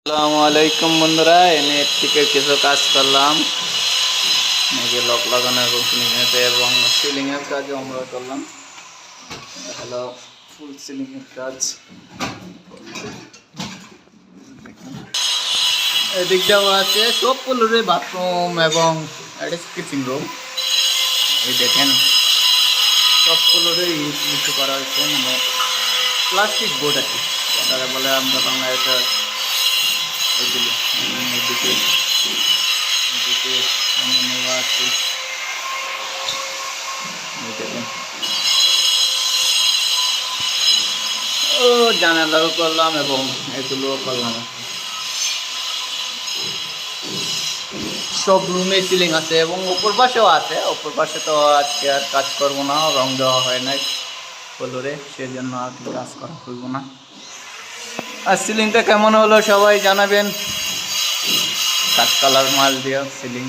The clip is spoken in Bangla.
আসসালামু আলাইকুম বন্ধুরা, এনে থেকে কিছু কাজ করলাম। নাকি লক লাগানো এবং সিলিংয়েতে এবং সিলিংয়ের কাজও আমরা করলাম। হ্যালো, ফুল সিলিংয়ের কাজ। এদিকটাও আছে সব ফ্লোরে বাথরুম এবং কিচেন রুম। এই দেখেন সব ফ্লোরে ইউজ করা হয়েছে, মানে প্লাস্টিক বোর্ড আর কি তারা বলে আমরা বাংলায়। এটা এগুলো এদিকে এদিকে নেওয়া আছে। দেখেন ও জানালাও করলাম এবং এগুলোও করলাম। সব রুমে সিলিং আছে এবং উপর পাশেও আছে। উপর পাশে তো আজকে আর কাজ করবো না, রং দেওয়া হয় নাই ফ্লোরে, সেজন্য আর কি কাজ করা করবো না। আর সিলিংটা কেমন হলো সবাই জানাবেন। কাঠ কালার মাল দিয়ে সিলিং।